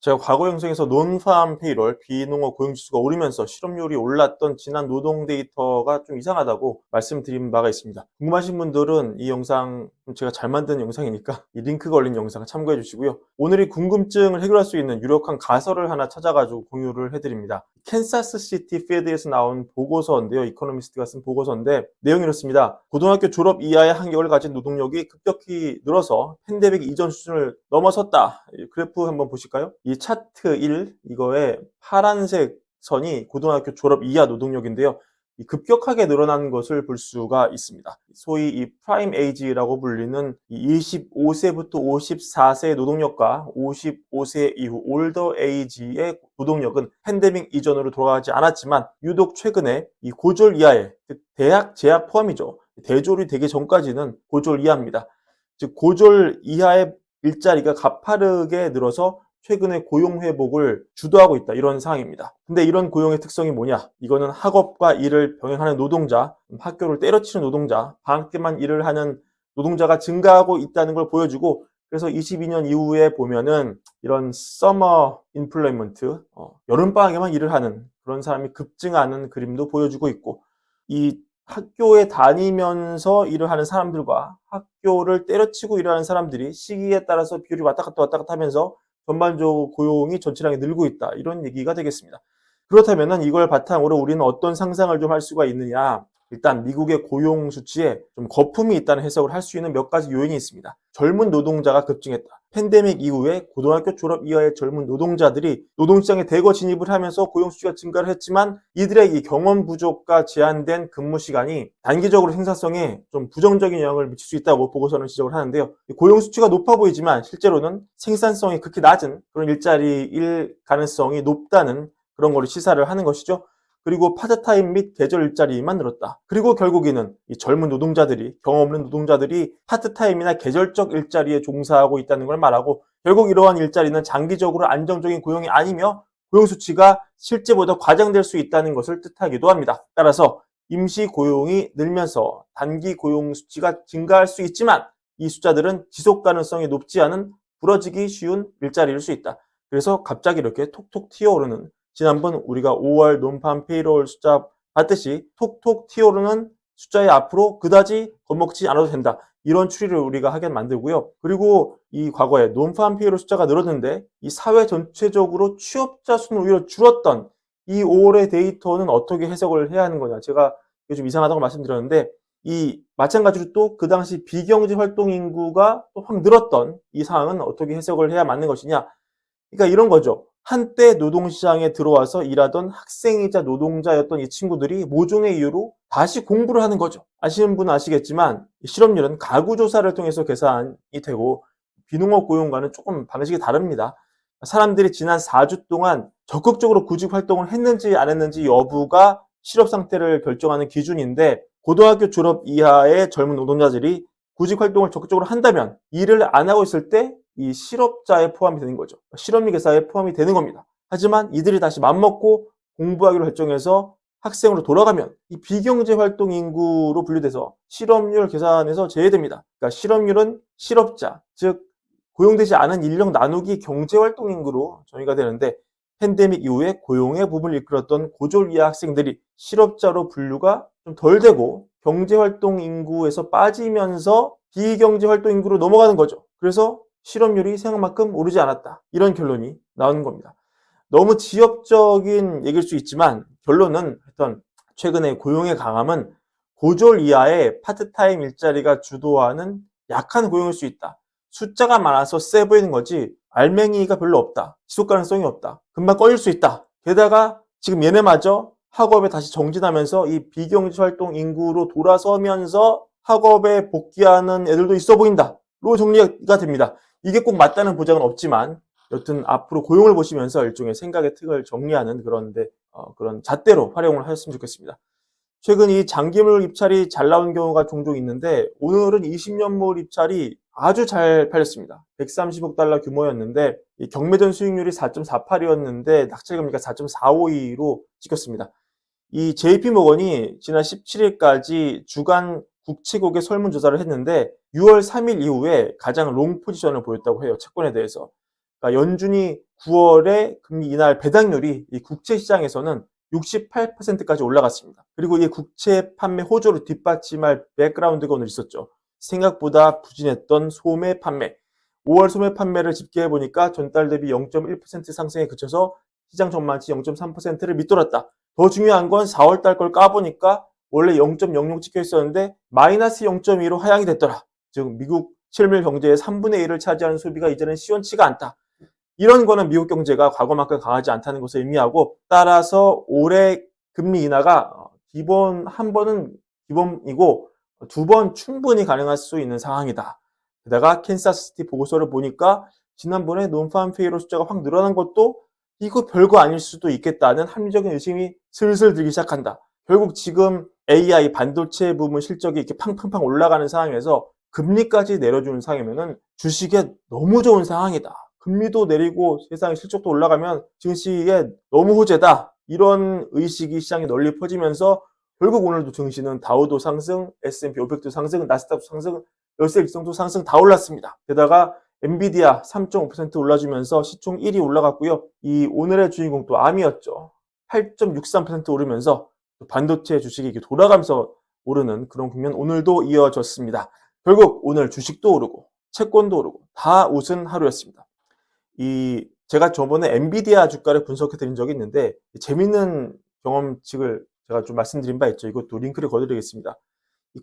제가 과거 영상에서 논팜 페이롤, 비농업 고용지수가 오르면서 실업률이 올랐던 지난 노동 데이터가 좀 이상하다고 말씀드린 바가 있습니다. 궁금하신 분들은 이 영상, 제가 잘 만든 영상이니까 이 링크 걸린 영상 참고해 주시고요. 오늘 이 궁금증을 해결할 수 있는 유력한 가설을 하나 찾아가지고 공유를 해드립니다. 캔사스 시티 페드에서 나온 보고서인데요. 이코노미스트가 쓴 보고서인데 내용이 이렇습니다. 고등학교 졸업 이하의 학력을 가진 노동력이 급격히 늘어서 팬데믹 이전 수준을 넘어섰다. 그래프 한번 보실까요? 이 차트 1, 이거에 파란색 선이 고등학교 졸업 이하 노동력인데요. 이 급격하게 늘어난 것을 볼 수가 있습니다. 소위 이 프라임 에이지라고 불리는 25세부터 54세 노동력과 55세 이후 올더 에이지의 노동력은 팬데믹 이전으로 돌아가지 않았지만 유독 최근에 이 고졸 이하의 대학 재학 포함이죠. 대졸이 되기 전까지는 고졸 이하입니다. 즉 고졸 이하의 일자리가 가파르게 늘어서 최근에 고용 회복을 주도하고 있다. 이런 상황입니다. 근데 이런 고용의 특성이 뭐냐? 이거는 학업과 일을 병행하는 노동자, 학교를 때려치는 노동자, 방학 때만 일을 하는 노동자가 증가하고 있다는 걸 보여주고, 그래서 22년 이후에 보면은 이런 서머 인플레이먼트, 여름방학에만 일을 하는 그런 사람이 급증하는 그림도 보여주고 있고, 이 학교에 다니면서 일을 하는 사람들과 학교를 때려치고 일하는 사람들이 시기에 따라서 비율이 왔다 갔다 하면서 전반적으로 고용이 전체량이 늘고 있다. 이런 얘기가 되겠습니다. 그렇다면 이걸 바탕으로 우리는 어떤 상상을 좀 할 수가 있느냐. 일단 미국의 고용 수치에 좀 거품이 있다는 해석을 할 수 있는 몇 가지 요인이 있습니다. 젊은 노동자가 급증했다. 팬데믹 이후에 고등학교 졸업 이하의 젊은 노동자들이 노동시장에 대거 진입을 하면서 고용 수치가 증가를 했지만 이들의 이 경험 부족과 제한된 근무 시간이 단기적으로 생산성에 좀 부정적인 영향을 미칠 수 있다고 보고서는 지적을 하는데요. 고용 수치가 높아 보이지만 실제로는 생산성이 극히 낮은 그런 일자리일 가능성이 높다는 그런 거를 시사를 하는 것이죠. 그리고 파트타임 및 계절 일자리만 늘었다. 그리고 결국에는 이 젊은 노동자들이, 경험 없는 노동자들이 파트타임이나 계절적 일자리에 종사하고 있다는 걸 말하고, 결국 이러한 일자리는 장기적으로 안정적인 고용이 아니며 고용 수치가 실제보다 과장될 수 있다는 것을 뜻하기도 합니다. 따라서 임시 고용이 늘면서 단기 고용 수치가 증가할 수 있지만 이 숫자들은 지속 가능성이 높지 않은 부러지기 쉬운 일자리일 수 있다. 그래서 갑자기 이렇게 톡톡 튀어오르는, 지난번 우리가 5월 논판 페이롤 숫자 봤듯이 톡톡 튀어오르는 숫자의 앞으로 그다지 겁먹지 않아도 된다. 이런 추리를 우리가 하게 만들고요. 그리고 이 과거에 논판 페이롤 숫자가 늘었는데 이 사회 전체적으로 취업자 수는 오히려 줄었던 이 5월의 데이터는 어떻게 해석을 해야 하는 거냐. 제가 이게 좀 이상하다고 말씀드렸는데, 이 마찬가지로 또 그 당시 비경제 활동 인구가 또 확 늘었던 이 상황은 어떻게 해석을 해야 맞는 것이냐. 그러니까 이런 거죠. 한때 노동시장에 들어와서 일하던 학생이자 노동자였던 이 친구들이 모종의 이유로 다시 공부를 하는 거죠. 아시는 분은 아시겠지만 실업률은 가구조사를 통해서 계산이 되고 비농업 고용과는 조금 방식이 다릅니다. 사람들이 지난 4주 동안 적극적으로 구직 활동을 했는지 안 했는지 여부가 실업 상태를 결정하는 기준인데, 고등학교 졸업 이하의 젊은 노동자들이 구직 활동을 적극적으로 한다면 일을 안 하고 있을 때 이 실업자에 포함이 되는 거죠. 실업률 계산에 포함이 되는 겁니다. 하지만 이들이 다시 맘먹고 공부하기로 결정해서 학생으로 돌아가면 이 비경제 활동 인구로 분류돼서 실업률 계산에서 제외됩니다. 그러니까 실업률은 실업자, 즉 고용되지 않은 인력 나누기 경제 활동 인구로 정의가 되는데, 팬데믹 이후에 고용의 부분을 이끌었던 고졸 이하 학생들이 실업자로 분류가 좀 덜 되고 경제 활동 인구에서 빠지면서 비경제 활동 인구로 넘어가는 거죠. 그래서 실업률이 생각만큼 오르지 않았다. 이런 결론이 나오는 겁니다. 너무 지엽적인 얘기일 수 있지만 결론은 하여튼 최근에 고용의 강함은 고졸 이하의 파트타임 일자리가 주도하는 약한 고용일 수 있다. 숫자가 많아서 세 보이는 거지 알맹이가 별로 없다. 지속 가능성이 없다. 금방 꺼질 수 있다. 게다가 지금 얘네마저 학업에 다시 정진하면서 이 비경제 활동 인구로 돌아서면서 학업에 복귀하는 애들도 있어 보인다. 로 정리가 됩니다. 이게 꼭 맞다는 보장은 없지만 여튼 앞으로 고용을 보시면서 일종의 생각의 틀을 정리하는 그런 잣대로 활용을 하셨으면 좋겠습니다. 최근 이 장기물 입찰이 잘 나온 경우가 종종 있는데, 오늘은 20년물 입찰이 아주 잘 팔렸습니다. 130억 달러 규모였는데 이 경매전 수익률이 4.48이었는데 낙찰금리가 4.452로 찍혔습니다. 이 JP모건이 지난 17일까지 주간 국채국의 설문조사를 했는데 6월 3일 이후에 가장 롱 포지션을 보였다고 해요. 채권에 대해서. 그러니까 연준이 9월에 금리 인하할 배당률이 이 국채 시장에서는 68%까지 올라갔습니다. 그리고 이 국채 판매 호조를 뒷받침할 백그라운드가 오늘 있었죠. 생각보다 부진했던 소매 판매. 5월 소매 판매를 집계해 보니까 전달 대비 0.1% 상승에 그쳐서 시장 전망치 0.3%를 밑돌았다. 더 중요한 건 4월 달 걸 까보니까 원래 0.00 찍혀 있었는데 마이너스 0.2로 하향이 됐더라. 즉 미국 실물 경제의 3분의 1을 차지하는 소비가 이제는 시원치가 않다. 이런 거는 미국 경제가 과거만큼 강하지 않다는 것을 의미하고, 따라서 올해 금리 인하가 기본 한 번은 기본이고 2번 충분히 가능할 수 있는 상황이다. 게다가 캔사스시티 보고서를 보니까 지난번에 논팜 페이롤 숫자가 확 늘어난 것도 이거 별거 아닐 수도 있겠다는 합리적인 의심이 슬슬 들기 시작한다. 결국 지금 AI 반도체 부문 실적이 이렇게 팡팡팡 올라가는 상황에서 금리까지 내려주는 상황이면은 주식에 너무 좋은 상황이다. 금리도 내리고 세상의 실적도 올라가면 증시에 너무 호재다. 이런 의식이 시장에 널리 퍼지면서 결국 오늘도 증시는 다우도 상승, S&P 500도 상승, 나스닥도 상승, 열세 일성도 상승 다 올랐습니다. 게다가 엔비디아 3.5% 올라주면서 시총 1위 올라갔고요. 이 오늘의 주인공 또 암이었죠. 8.63% 오르면서 반도체 주식이 이렇게 돌아가면서 오르는 그런 국면 오늘도 이어졌습니다. 결국 오늘 주식도 오르고 채권도 오르고 다 웃은 하루였습니다. 제가 저번에 엔비디아 주가를 분석해 드린 적이 있는데 재밌는 경험칙을 제가 좀 말씀드린 바 있죠. 이것도 링크를 거드리겠습니다.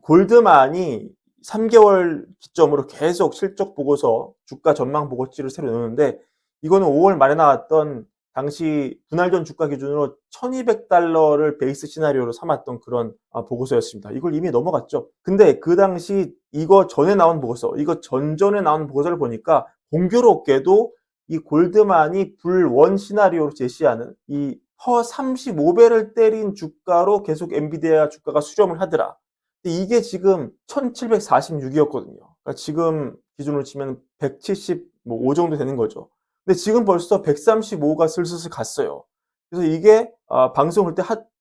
골드만이 3개월 기점으로 계속 실적 보고서, 주가 전망 보고치를 새로 내놓는데, 이거는 5월 말에 나왔던 당시 분할 전 주가 기준으로 $1200를 베이스 시나리오로 삼았던 그런 보고서였습니다. 이걸 이미 넘어갔죠. 근데 그 당시 이거 전에 나온 보고서, 이거 전전에 나온 보고서를 보니까 공교롭게도 이 골드만이 불원 시나리오로 제시하는 이 허 35배를 때린 주가로 계속 엔비디아 주가가 수렴을 하더라. 이게 지금 1746이었거든요. 그러니까 지금 기준으로 치면 175 정도 되는 거죠. 근데 지금 벌써 135가 슬슬 갔어요. 그래서 이게 방송을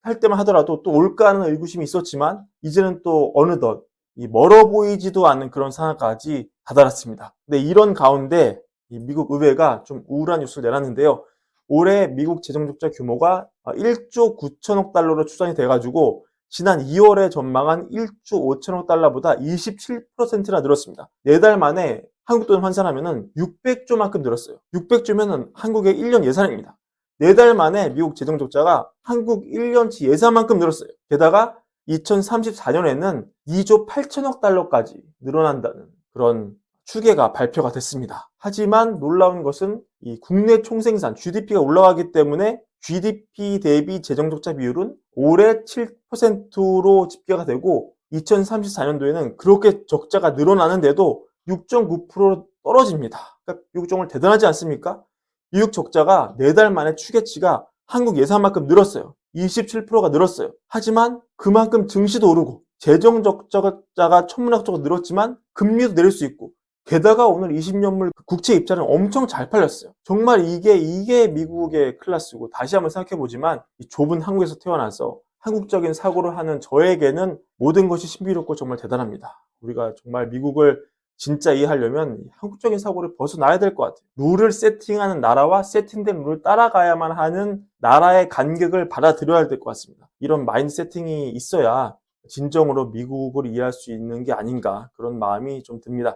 할 때만 하더라도 또 올까 하는 의구심이 있었지만 이제는 또 어느덧 멀어 보이지도 않는 그런 상황까지 다다랐습니다. 근데 이런 가운데 이 미국 의회가 좀 우울한 뉴스를 내놨는데요. 올해 미국 재정적자 규모가 1조 9천억 달러로 추산이 돼가지고 지난 2월에 전망한 1조 5천억 달러보다 27%나 늘었습니다. 4달 만에 한국 돈 환산하면은 600조만큼 늘었어요. 600조면은 한국의 1년 예산입니다. 4달 만에 미국 재정 적자가 한국 1년치 예산만큼 늘었어요. 게다가 2034년에는 2조 8천억 달러까지 늘어난다는 그런 추계가 발표가 됐습니다. 하지만 놀라운 것은 이 국내 총생산 GDP가 올라가기 때문에 GDP 대비 재정적자 비율은 올해 7%로 집계가 되고 2034년도에는 그렇게 적자가 늘어나는데도 6.9% 떨어집니다. 그러니까 미국 정말 대단하지 않습니까? 미국 적자가 4달 만에 추계치가 한국 예산만큼 늘었어요. 27%가 늘었어요. 하지만 그만큼 증시도 오르고 재정 적자가 천문학적으로 늘었지만 금리도 내릴 수 있고, 게다가 오늘 20년물 국채 입자는 엄청 잘 팔렸어요. 정말 이게 미국의 클래스고, 다시 한번 생각해보지만 이 좁은 한국에서 태어나서 한국적인 사고를 하는 저에게는 모든 것이 신비롭고 정말 대단합니다. 우리가 정말 미국을 진짜 이해하려면 한국적인 사고를 벗어나야 될 것 같아요. 룰을 세팅하는 나라와 세팅된 룰을 따라가야만 하는 나라의 간격을 받아들여야 될 것 같습니다. 이런 마인드 세팅이 있어야 진정으로 미국을 이해할 수 있는 게 아닌가, 그런 마음이 좀 듭니다.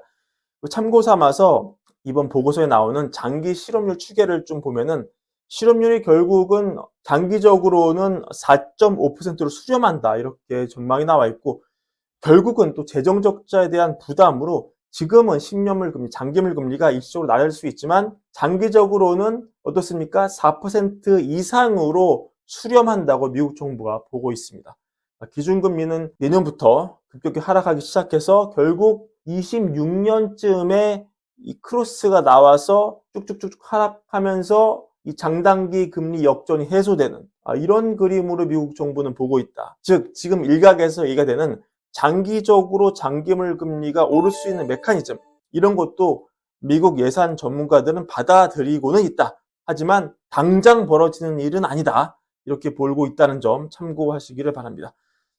참고 삼아서 이번 보고서에 나오는 장기 실업률 추계를 좀 보면은 실업률이 결국은 장기적으로는 4.5%로 수렴한다, 이렇게 전망이 나와 있고, 결국은 또 재정 적자에 대한 부담으로 지금은 10년물 금리, 장기물 금리가 일시적으로 낮을 수 있지만 장기적으로는 어떻습니까? 4% 이상으로 수렴한다고 미국 정부가 보고 있습니다. 기준금리는 내년부터 급격히 하락하기 시작해서 결국 26년쯤에 이 크로스가 나와서 쭉쭉쭉 하락하면서 이 장단기 금리 역전이 해소되는 이런 그림으로 미국 정부는 보고 있다. 즉 지금 일각에서 얘기가 되는 장기적으로 장기물 금리가 오를 수 있는 메커니즘, 이런 것도 미국 예산 전문가들은 받아들이고는 있다. 하지만 당장 벌어지는 일은 아니다, 이렇게 보고 있다는 점 참고하시기를 바랍니다.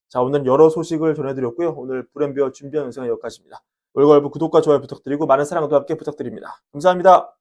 자, 오늘 여러 소식을 전해드렸고요. 오늘 브랜비어 준비한 영상은 여기까지입니다. 월걸부 구독과 좋아요 부탁드리고 많은 사랑과 함께 부탁드립니다. 감사합니다.